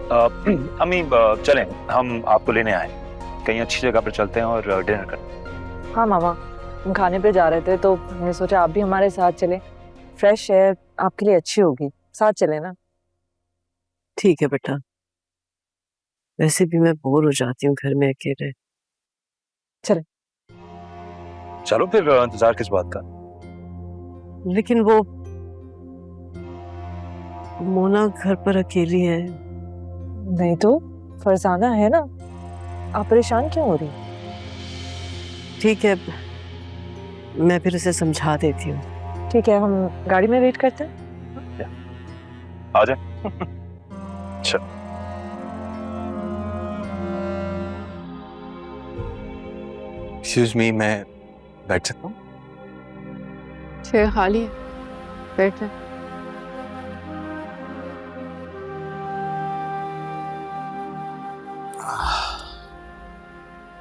अम्मी चलें, हम आपको लेने आए, कहीं अच्छी जगह पर चलते हैं और डिनर करते हैं। हाँ मामा, हम खाने पे जा रहे थे तो मैंने सोचा आप भी हमारे साथ चलें, फ्रेश एयर आपके लिए अच्छी होगी, साथ चले ना। ठीक है बेटा, वैसे भी मैं बोर हो जाती हूँ घर में अकेले। चले। चलो फिर, इंतजार किस बात का। लेकिन वो मोना घर पर अकेली है। नहीं तो फरजाना है ना, आप परेशान क्यों हो रही? ठीक है, मैं फिर उसे समझा देती हूँ। ठीक है, हम गाड़ी में वेट करते हैं। आ जाए। चल। एक्सक्यूज मी, मैं बैठ सकता हूँ? चेयर खाली है, बैठ जा।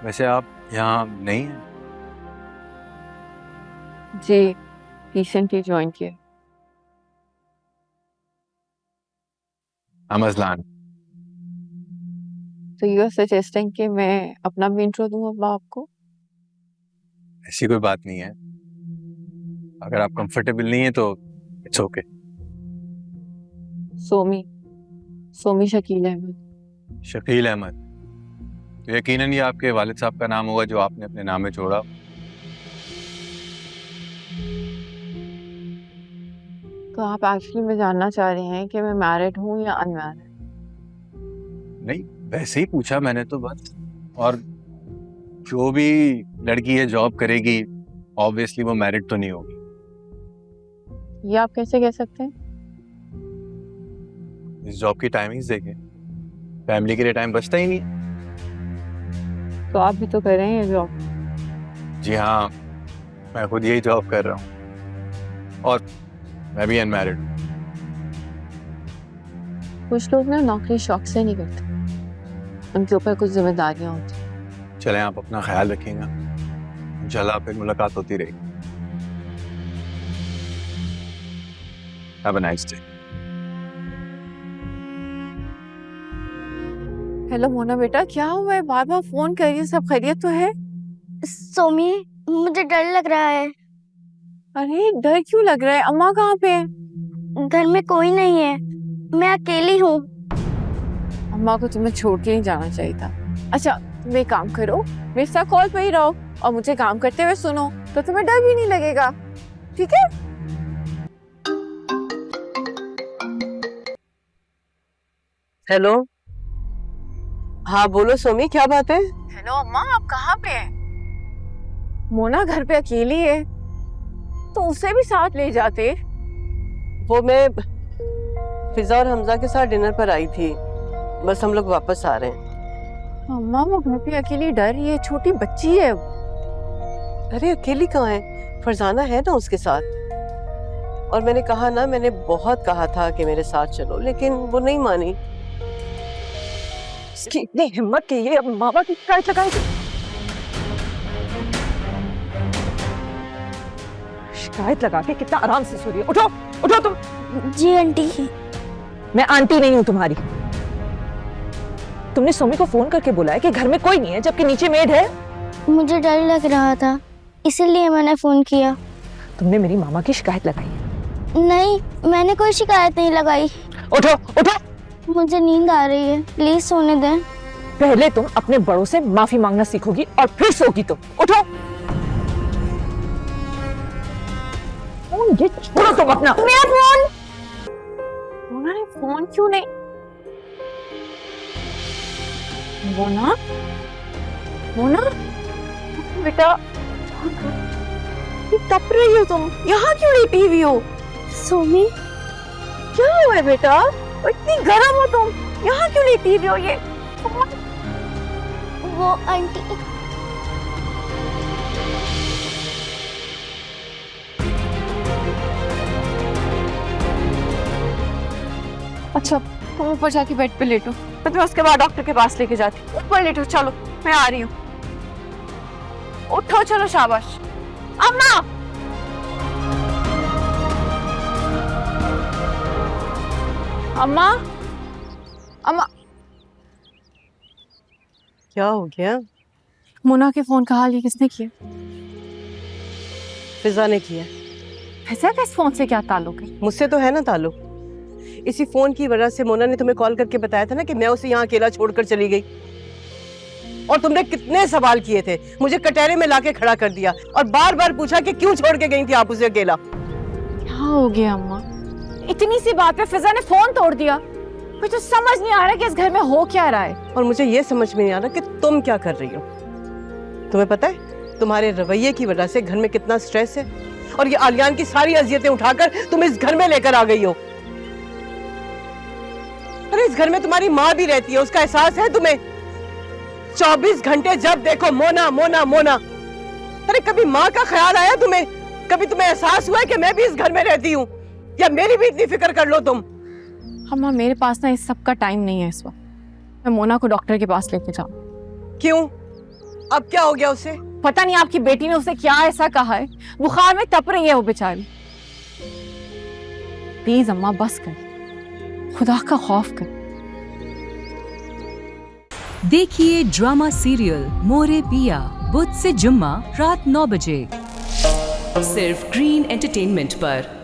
वैसे आप यहाँ नहीं हैं? जी, रिसेंटली ज्वाइन किया। अमजलान। तो यू आर सजेस्टिंग कि मैं अपना भी इंट्रो दूं अब आपको? ऐसी कोई बात नहीं है, अगर आप कंफर्टेबल नहीं है तो इट्स ओके। सोमी शकील अहमद। शकील अहमद, तो यकीनन ये आपके वालिद साहब का नाम होगा जो आपने अपने नाम में छोड़ा। तो आप एक्चुअली में जानना चाह रहे हैं कि मैं मैरिड हूँ या अनमैरिड? नहीं, वैसे ही पूछा मैंने तो बस। और जो भी लड़की है जॉब करेगी, ऑब्वियसली वो मैरिड तो नहीं होगी। ये आप कैसे कह सकते हैं? इस जॉब की टाइमिंग्स देखें, फैमिली के लिए टाइम बचता ही नहीं। तो आप भी तो कर रहे हैं ये जॉब। जी हाँ, मैं खुद यही जॉब कर रहा हूँ और मैं भी अनमैरिड हूँ। कुछ लोग ना नौकरी शौक से नहीं करते, उनके ऊपर कुछ जिम्मेदारियां होती। चलें, आप अपना ख्याल रखिएगा, इंशाल्लाह फिर मुलाकात होती रहेगी। Have a nice day. Hello Mona बेटा, क्या हुआ है? बार बार फोन कर रही है, सब खैरियत तो है? सोमी, मुझे डर लग रहा है। अरे डर क्यों लग रहा है? अम्मा कहाँ पे है? घर में कोई नहीं है, मैं अकेली हूँ। अम्मा को तुम्हें छोड़ के नहीं जाना चाहिए था। अच्छा तुम एक काम करो, मेरे साथ कॉल पे ही रहो और मुझे काम करते हुए सुनो, तो तुम्हें डर भी नहीं लगेगा, ठीक है? हेलो, हाँ बोलो सोमी, क्या बात है? हेलो अम्मा, आप कहाँ पे हैं? मोना घर पे अकेली है, तो उसे भी साथ ले जाते। वो मैं फिजा और हमजा के साथ डिनर पर आई थी, बस हम लोग वापस आ रहे हैं। अम्मा वो घर पे अकेली डर रही है, छोटी बच्ची है। अरे अकेली कहाँ है, फरजाना है ना उसके साथ। और मैंने कहा ना, मैंने बहुत कहा था कि मेरे साथ चलो, लेकिन वो नहीं मानी। इसकी इतनी हिम्मत कि ये अब मामा की शिकायत लगाएगी। शिकायत लगा के कितना आराम से सो रही है। उठो उठो तुम। जी आंटी। मैं आंटी नहीं हूं तुम्हारी। तुमने सोमी को फोन करके बुलाया कि घर में कोई नहीं है, जबकि नीचे मेड है। मुझे डर लग रहा था, इसीलिए मैंने फोन किया। तुमने मेरी मामा की शिकायत लगाई है। नहीं, मैंने कोई शिकायत नहीं लगाई। उठो उठो। मुझे नींद आ रही है, प्लीज सोने दें। पहले तुम अपने बड़ों से माफी मांगना सीखोगी और फिर सोगी तुम। उठो। ये छोड़ो तुम अपना। मेरा फोन। मोना ने फोन क्यों नहीं? मोना, मोना बेटा, तप रही हो तुम? यहाँ क्यों लेटी हुई हो? सोमी, क्या हुआ है बेटा? इतनी गर्म हो तुम, यहाँ क्यों लेटी हुई हो? ये वो आंटी। अच्छा तुम ऊपर जाके बेड पे लेटो, मैं तुम्हें उसके बाद डॉक्टर के पास लेके जाती हूँ। ऊपर लेटो, चलो मैं आ रही हूँ। उठो, चलो शाबाश। अम्मा, अम्मा, अम्मा, क्या हो गया? मोना के फोन का हाल ये किसने किया? फिजा ने किया। फिजा का इस फोन से क्या ताल्लुक है? मुझसे तो है ना ताल्लुक। इसी फोन की वजह से मोना ने तुम्हें कॉल करके बताया था ना कि मैं उसे यहाँ अकेला छोड़कर चली गई। और तुमने कितने सवाल किए थे, मुझे कटहरे में लाके खड़ा कर दिया और बार बार पूछा कि क्यों छोड़ के गई थी आप उसे अकेला। क्या हो गया अम्मा? इतनी सी बात पे फिजा ने फोन तोड़ दिया। मुझे तो समझ नहीं आ रहा कि इस घर में हो क्या रहा है। और मुझे ये समझ में नहीं आ रहा कि तुम क्या कर रही हो। तुम्हें पता है तुम्हारे रवैये की वजह से घर में कितना स्ट्रेस है, और ये आलियान की सारी अजियतें उठाकर तुम इस घर में लेकर आ गई हो। अरे इस घर में तुम्हारी माँ भी रहती है, उसका एहसास है तुम्हें? 24 घंटे जब देखो मोना मोना मोना। अरे कभी माँ का ख्याल आया तुम्हें? कभी तुम्हें एहसास हुआ है कि मैं भी इस घर में रहती हूँ? या मेरी भी इतनी फिक्र कर लो तुम। अम्मा मेरे पास ना इस सब का टाइम नहीं है इस वक्त। मैं मोना को डॉक्टर के पास लेके जाऊँ। क्यों? अब क्या हो गया उसे? पता नहीं आपकी बेटी ने उसे क्या ऐसा कहा है, बुखार में तप रही है वो बेचारी। प्लीज अम्मा बस कर, खुदा का खौफ कर। देखिए ड्रामा सीरियल मोरे पिया बुध से जुम्मा रात 9 बजे सिर्फ ग्रीन एंटरटेनमेंट पर।